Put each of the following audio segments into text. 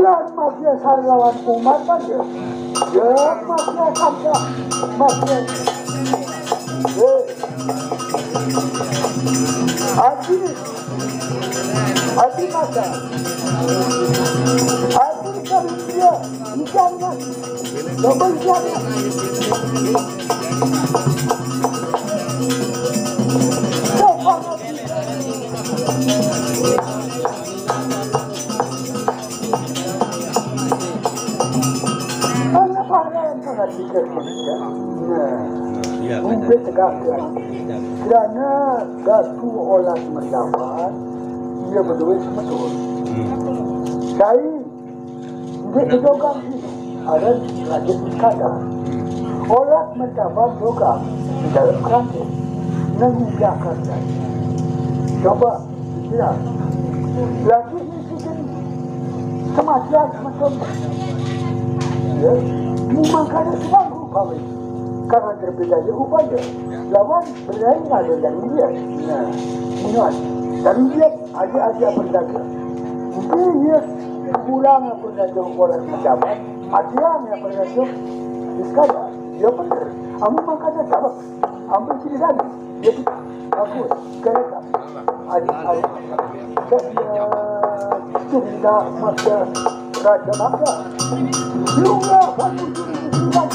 Dia mafia lawan umat aja. Ya mafia sampai mafia. Hati mata. Hati kalau dia jangan. Coba jangan. Mungkin tegakkan kerana satu orang mendapat dia berduit betul. Saya dia berdogang ada rajin kadar orang mendapat dogang di dalam kerangka mengujakan saya. Coba lihat lagi ini kematian macam ya, makanya semanggu kami karena berbeza upaya lawan berlain ada dari dia minat dari dia aja berdagang mungkin dia kurang berdagang orang mendapat hadiah yang berdagang sekadar dia benar kamu makanya sabar ambil sini lagi jadi aku kereta adik saya sudah masa raja maka juga kamu sudah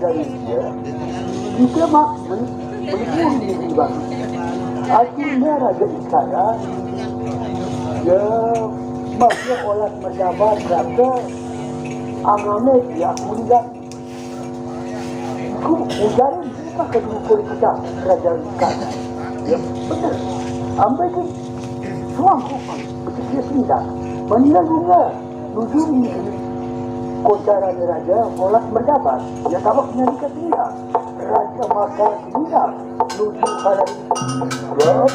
dari dia kita meliput di bang akhirnya Raja Istana dia masih olah mendapat kata angannya dia mudah aku udarin kita kedua kita Raja Istana ya benar ambil ke suamku betul dia pindah menilai juga lujur ini kocaran raja olah mendapat ya tabak nyari dia raja maka dia lucu pada ya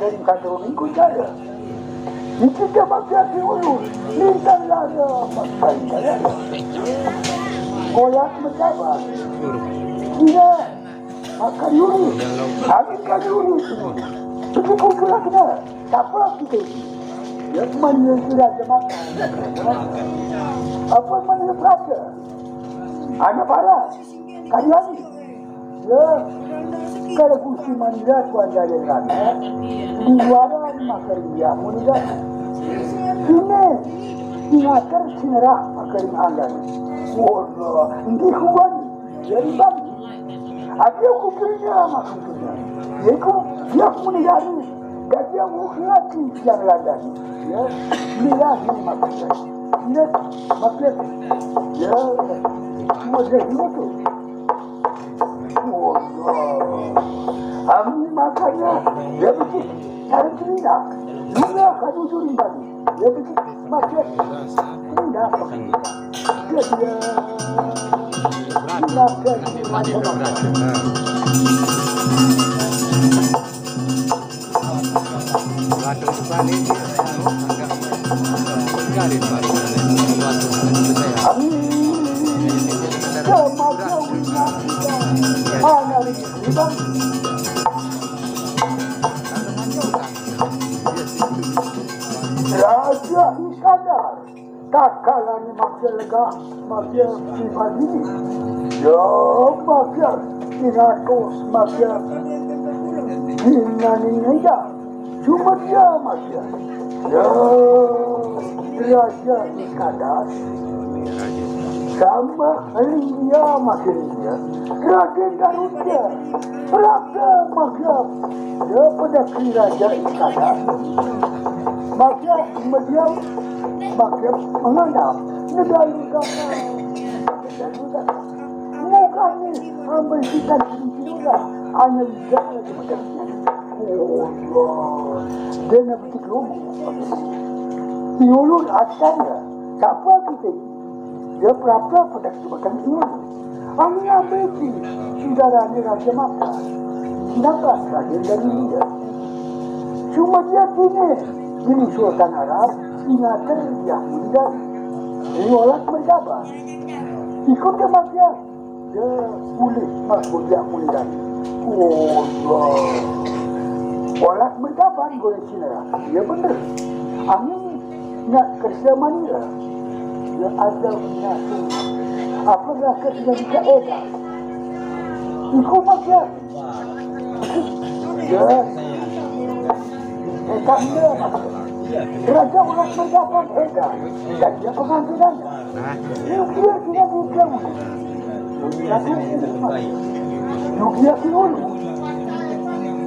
dari kantor minggu saya. Itu dia makan dulu. Minta lada makan saya. Koyak mendapat. Dia makan dulu. Habiskan dulu. Itu kumpulan kita. Siapa kita? Ya mana sudah makan. Apa mana berapa? Anak parah. Kalian. Ya. Kalau kursi mandat wajah yang ada, luaran makan dia mudah. Sini, sinakar sinera makan anggan. Wah, ini kuat. Jadi bagi. Aku kupingnya makan dia. Aku dia mudah ni. Dia mudah yang ladan. Ya, mudah ni makan dia. Ini makan. Ya, mudah itu. Makanya dia bikin cari cerita juga kadu curi tadi dia bikin macet tidak dia Raja Iskandar tak kalah ni makin lega, makin pribadi. Ya, makin 100 makin ini ya. Cuma dia makin. Ya, Raja Iskandar sama dia makin dia. Raja Garuda berapa makin dia pada Raja Iskandar. Maka kemudian maka menganggap negara bukan ni ambil kita juga hanya negara macam oh dia nak betul diulur asalnya siapa kita dia berapa pada kesempatan ini hanya ambil saudara ni raja maka kenapa raja dari dia cuma dia ini Sultan Arab ingatan yang muda ini orang berjabat ikut ke makia dia boleh masuk yang muda oh orang berjabat boleh Cina dia benar angin nak kerja Manila dia ada menyatu apakah kerja di keadaan ikut makia dia tanda Raja orang berdapat edan dan dia pengambilannya. Dia tidak berjauh. Dia tidak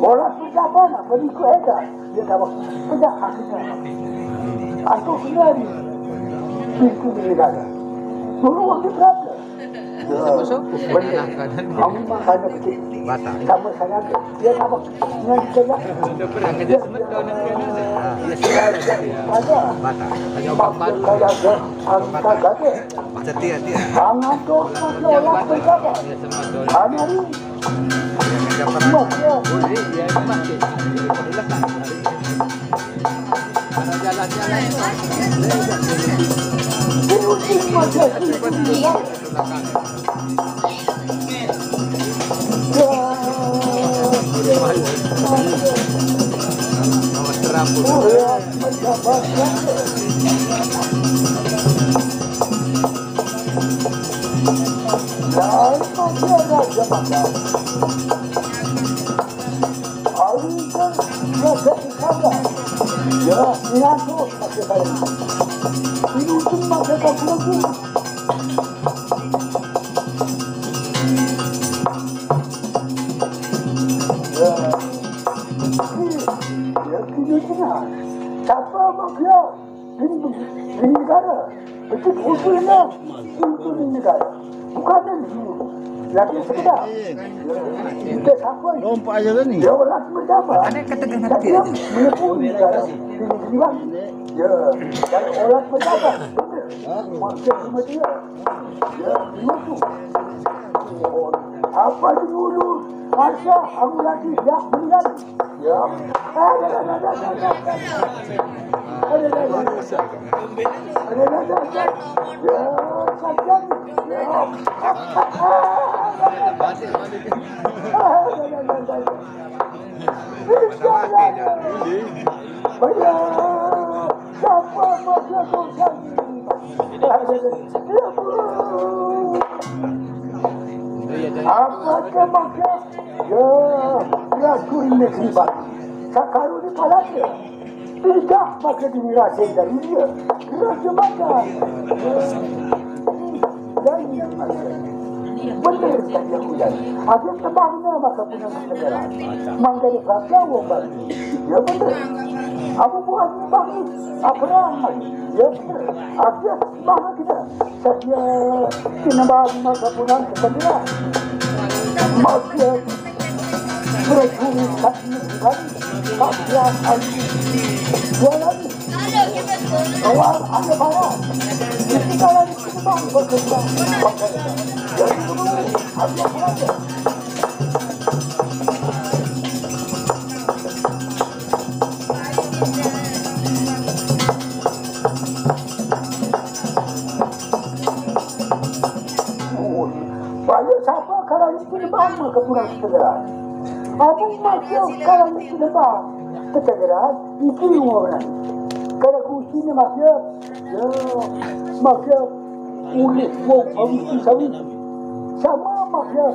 orang berdapat berikut edan. Dia tahu tidak hasilnya. Atau sendiri pintu negara. Dulu waktu berapa? Benar. Kamu makanya betul. Sama saya dia apa? Dengan saya. Sudah pernah kerja semedo nanti ada. Bata. Hanya papan. Angka gade. Setia. Sangat dor orang berjaga. Hari Kerja pernah. Boleh dia masih. Kalau jalan-jalan. ini macam siapa makia di negara itu usulnya untuk di negara bukan lagi sekedar kita siapa Lompat aja kan ni. dia orang berjabat Ada katakan nanti aja. menyebut negara di negara ya dan orang berjabat maksud dia ya masuk apa dulu masa aku lagi dah meninggal ya apa maka ya kuring negeri sakaru di palanya tidak maka dirasa dari dia rasa makan dan benar saja hujan ada tebangnya maka punya negara menjadi kata wabah ya benar aku buat bangun apa ramai ya benar ada bangun kita saya tinambah maka punya negara maka berjumpa kaki Kapian Ali Jualan Awal ada barang Kita lagi kita bekerja Jadi dulu, ada saja. Banyak siapa kalau itu lebah ke pulau segera. Apa maksud kalau itu lebah ke segera? Itu orang. Kalau kucing maksud, ya maksud ulit mau awisi sawit. Sama maksud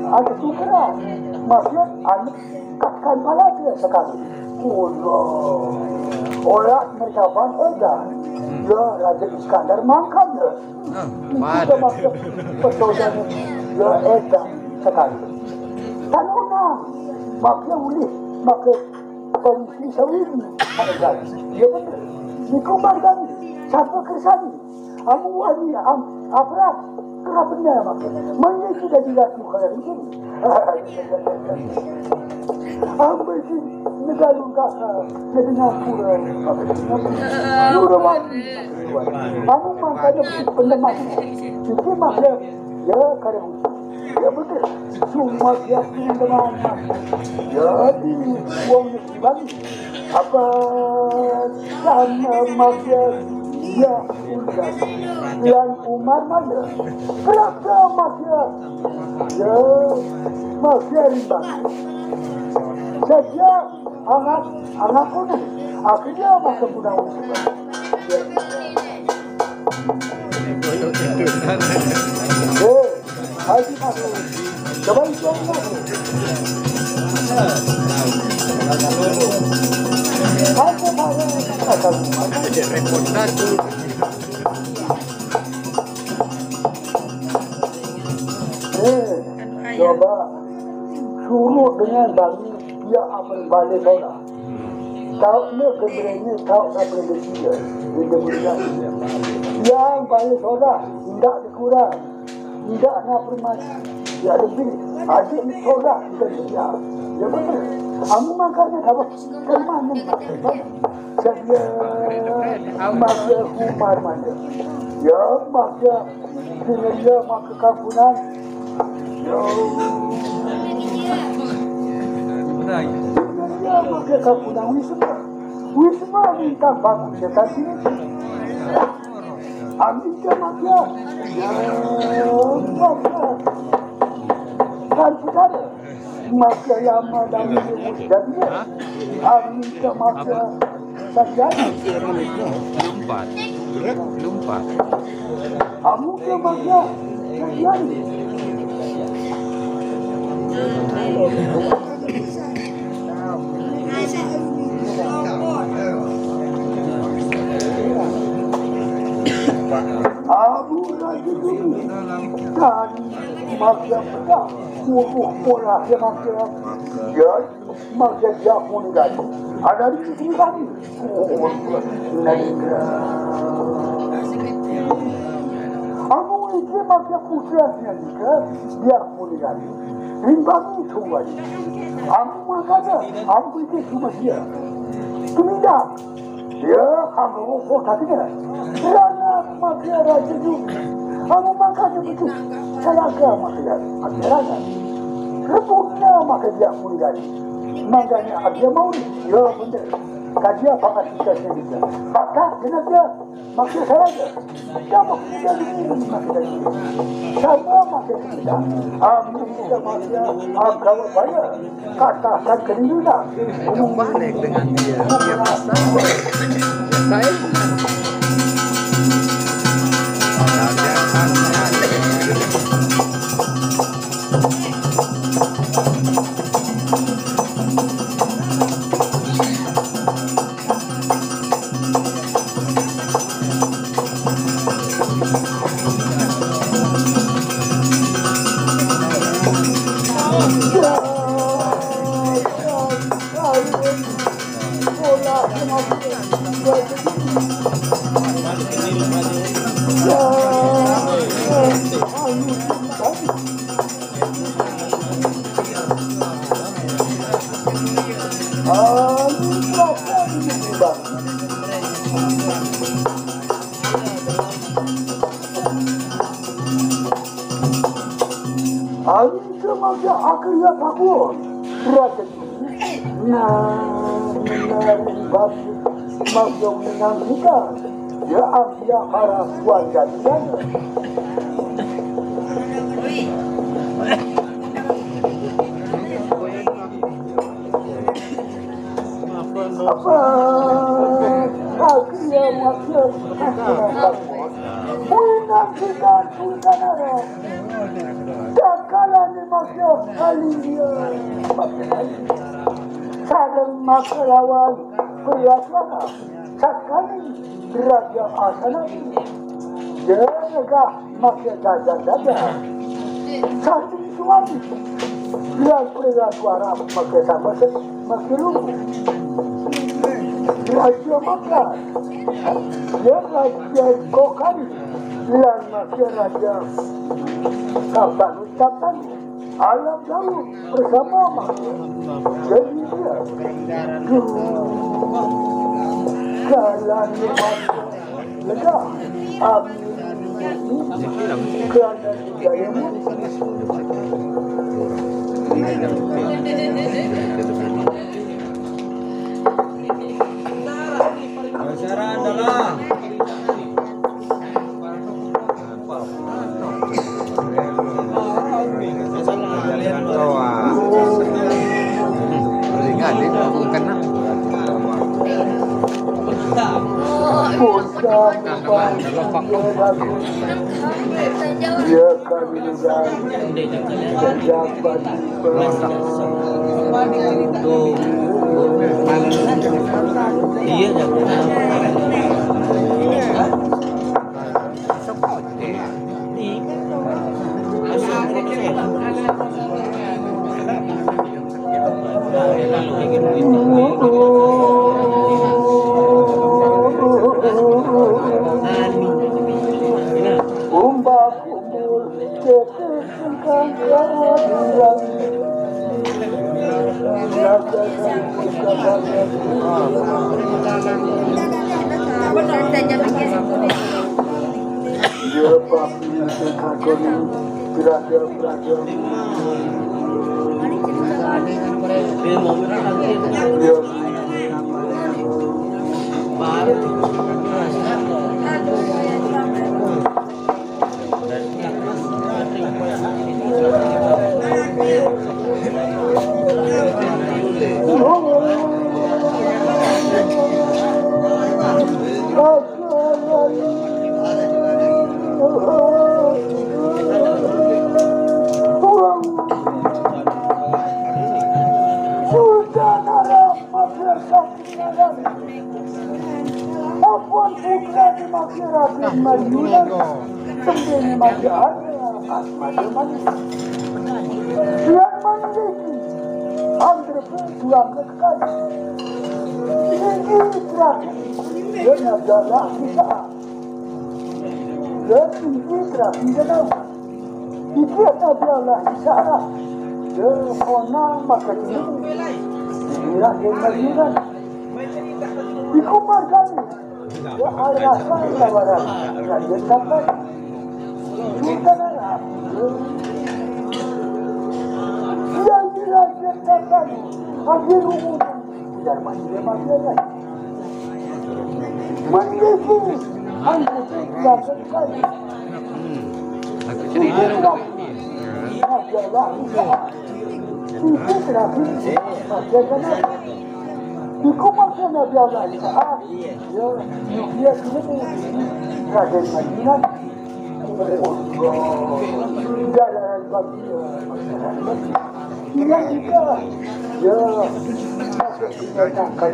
ada segera. Maksud anak kakkan pala dia sekali. Allah, orang mereka edan. Ya Raja Iskandar makan dia. Kita maksud persaudara ya edan sekali. Tanona maksud ulit maksud awisi sawit. Ya betul. Dikumarkan siapa kersani. Amu wali apa? Kenapa benar maksud? Mana sudah dilakukan kalau ini? Apa sih negara kasa jadi ngapura? Nurawan. Amu makanya pendemak itu maksud ya kerja. Ya betul. Semua dia pendemak. Jadi uang dibagi. Apa sama maksud ya udah dan Umar mana berapa maksud ya maksud riba saja anakku ni akhirnya masuk undang-undang haji masuk coba itu coba suruh dengan bagi dia akan balik orang. Tahu ni keberani tahu tak boleh dia berikan. Yang balik orang tidak dikurang, tidak nak permati. Dia lebih adik orang tidak dia. Ya betul. Amu makanya dapat kemana saya maka Umar mana ya maka dengan dia maka kampunan ya dia maka kampunan wisma minta bangun sekat ini ambil dia maka ya maka kan saudara maka lama dan jadi ambil maka Lumpat. Kamu ke mana? Jadi. Abu lagi dulu. Dan maksud kita, pola yang maksud ya, maksud dia pun enggak. Ada di sini kami. Aku ini maksud putranya juga dia pun enggak. Rimbang itu lagi. Aku makanya, aku itu cuma dia. Tidak. Dia kamu katanya. Kerana maksud raja itu. Aku makanya itu. Saya agak maksud. Akhirnya. Rebutnya maksud dia pun enggak. Makanya dia mau ya benar. Kajian apa kita sendiri. Maka kenapa maksud saya aja. Kita maksud ini maksud ini. Sama maksud kita. Kita maksud kalau bayar katakan kerinduan. Balik dengan dia. Dia pasang. Saya. Alin semasa akhirnya takut. Raja ini, batu masa menang kita. Ya ambil harap wajah dia. Apa? Akhirnya masa takut. Pulang kita sultan ada. Takalan masa alia. Sadang masa lawan perasaan. Sakali Raja Asana. Jaga masa dadah. Satu suami. Dia pergi suara maka sama makin lugu. Raja Makkah. Dia Raja Kokani. Yang masih Raja Kapan ucapan alam lalu bersama maksud. Jadi dia jalan masuk lega. Amin. Kerana jayamu. Bicara adalah dia kami dan pejabat iya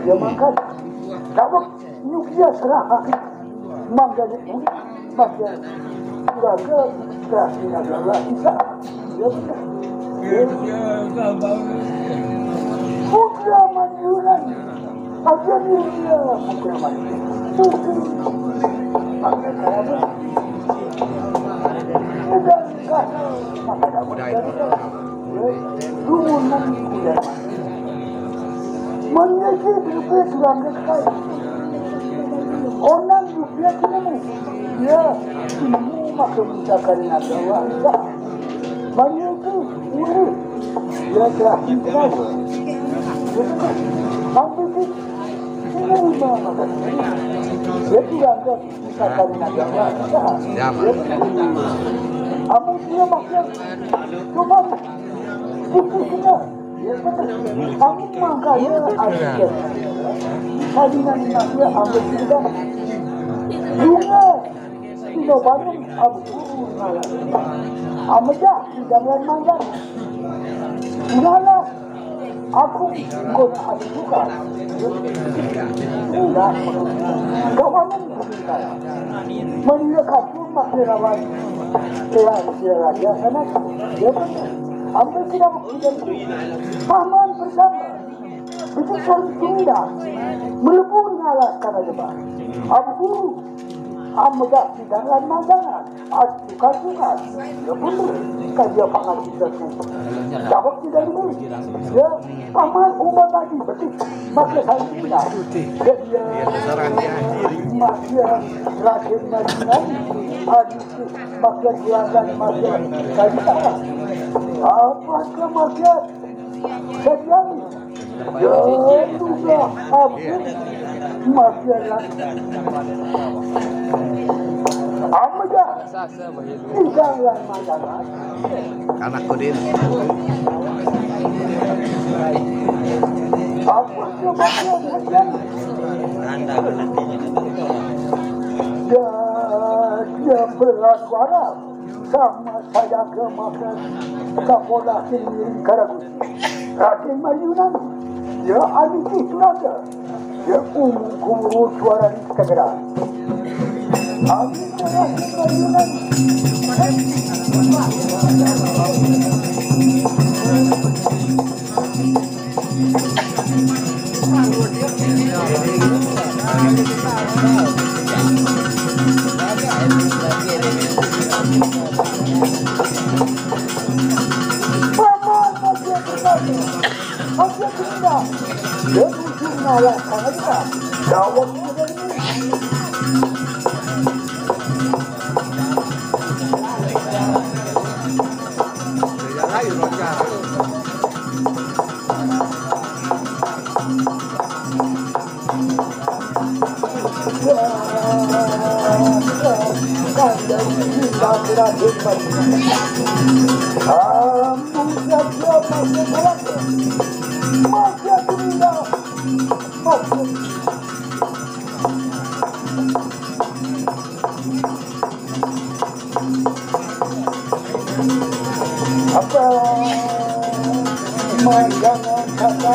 dia makan. Kalau nyuknya serah mangga itu maka keluarga terakhir adalah Isa. Ya benar. Putra Manjuran. Aja dia putra Manjuran. Mungkin maka kalau dan maka dapat Rumunan kuda Menyakit rupiah keluarga kaya Orang rupiah kena ya Ini maka mencakari nadawa Banyak itu ini dia terakhir kenapa? Sampai itu ini makan. Dia tidak ada misalkan ada apa dia makan cuma diskusinya dia kata kamu makanya ada salinan dia ambil tidak juga tidak banyak abu aja jangan manjang udahlah aku ikut ada juga enggak kawanan kita melihat masyarakat ya sana dia ambil tidak paman bersama betul tidak melebur ngalah karena jemaah abu amega jangan manjangan suka ya betul kajian pangan kita jawab tidak itu ya paman umat tadi betul maka saya tidak dia masih terakhir majinan maka diangkat masih saya tidak apakah masih sejam ya sudah habis masih amega jangan manjangan anak kodin apa sebabnya dia bersuara sama saya kemakan Kapolda sendiri Karagus Raden Mayunan dia aniki suraga dia kumur suara di segera aniki Raden Mayunan masih tidak dia tujuh ngalah karena jawab apa jangan kata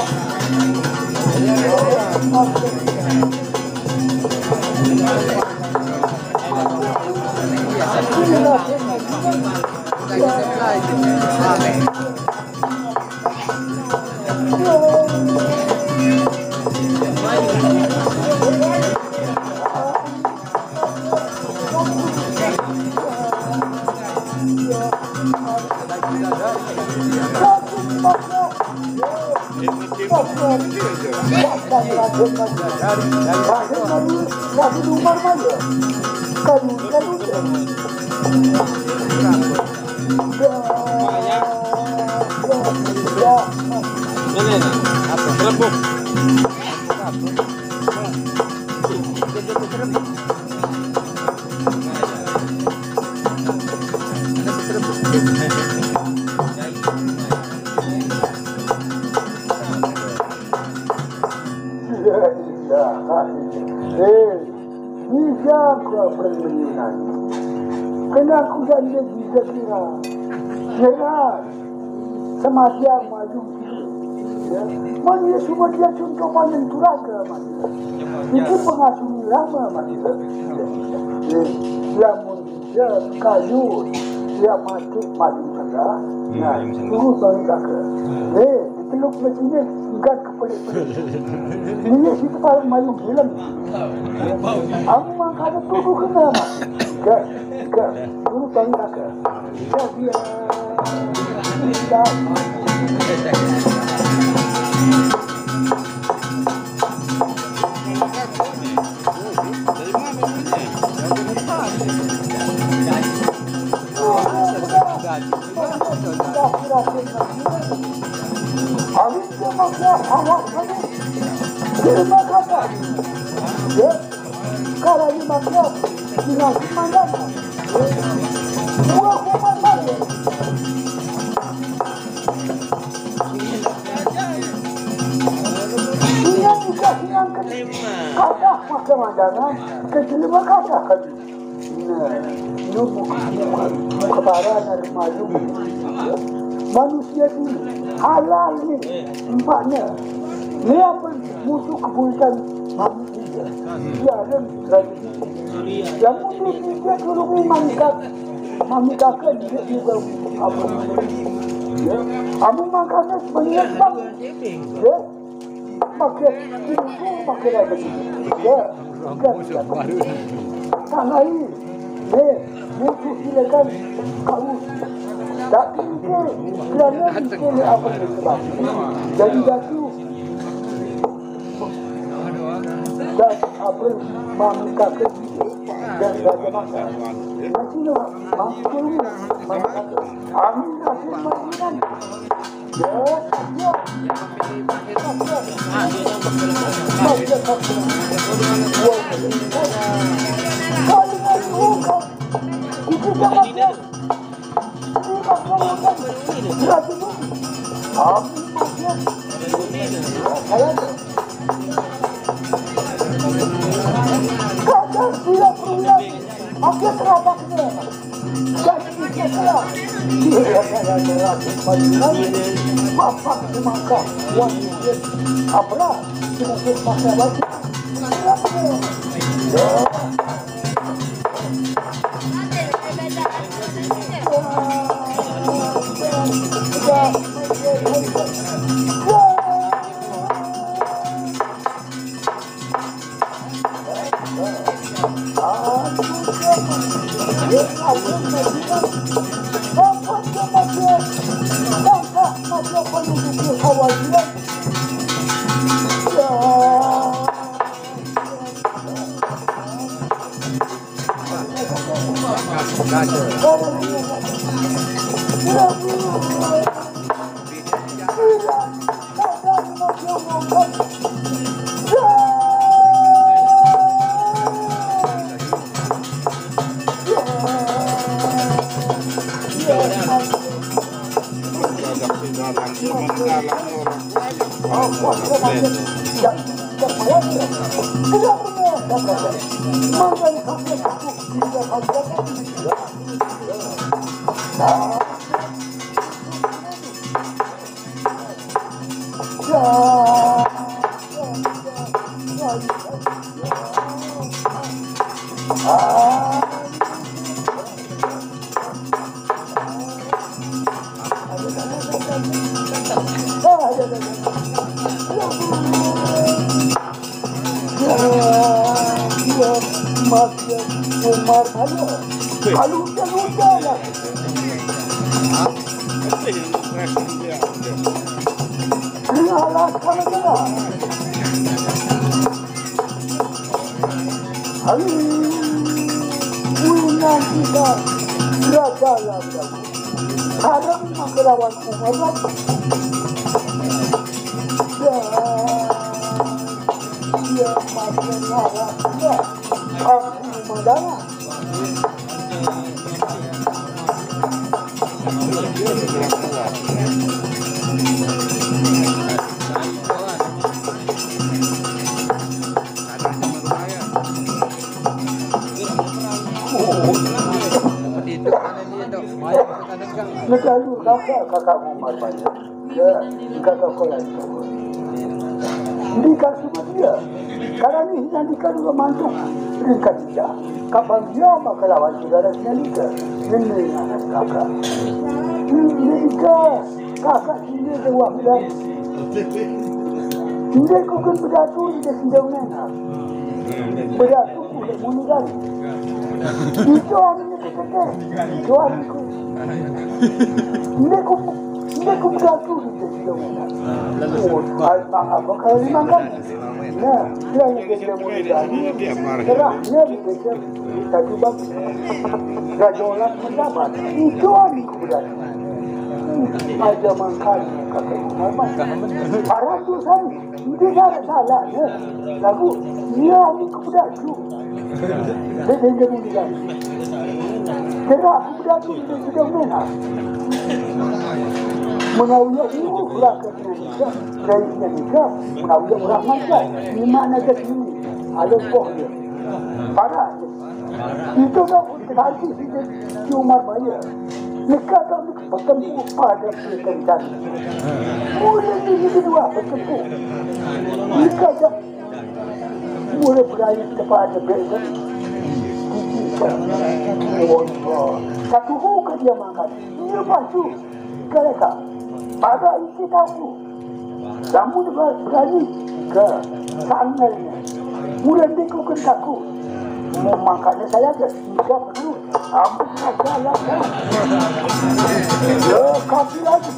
permainan kena aku janji bisa kira semacam maju ya mana semua dia contoh panen turaga itu pengasuh lama maksudnya lamun dia kayu dia mati saja nah tunggu tahun saja teluk begini enggak kepelik-pelik ini situ paling malu bilang aku makanya tuduh kena ke dulu tahun saja dia Habis dia maksudnya awak tadi terima kata ya kalau ini maksudnya dengan semangat dua kuman saja dia dikasih yang kata macam-macam kejelima kata tadi kebaran dari maju manusia ini halal ni empatnya ni apa musuh keburukan manusia dia ada tradisi yang musuh dia dulu memangkakan dia juga apa ya kamu makanya sebenarnya sebab ya pakai itu pakai lagi ya kan tanah ini musuh silakan kamu tapi kerana ini apa sebab jadi datu dan apa memangkakan dan bagaimana nanti mampu amin nasib makan ya Lalu kakak Umar banyak, ya kakak kolai. Dikasih semua dia. Karena ni nanti kalau mantuk, ringkat dia. Kapan dia maka lawan saudara dia ini anak kakak. Ini kakak ini dewasa dan ini kukun berdatu dia sendiri mana. Berdatu kuda mundur. Itu orangnya kekeh. Itu orangku. Ini ku berdatu dia sendiri mana. Apa kalau dimakan? Nah, dia yang mundur. Kerahnya dia tak cuba. Gajolan mendapat. Itu orangku berdatu. ada mangkal kata Muhammad. Para tusan tidak salah ya. Lagu dia ini kepada tu. Dia jadi dia. Gerak kepada tu dia sudah mana? Menawia ibu pula ke Indonesia, dari Indonesia menawia orang macam di mana ke sini ada boh dia. Parah. Itu dah kasih di Umar Bayar. Mereka tak bertemu pada perkencan. Mulai ini kedua bertemu. Mereka tak mulai berani kepada berita. Satu hukum dia makan. Dia masuk kereta. Pada isi tahu. Kamu berani ke sangalnya. Mulai dikukan takut. Makanya saya tidak perlu ambil masalah. Ya, kasih lagi.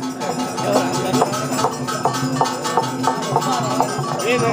Ini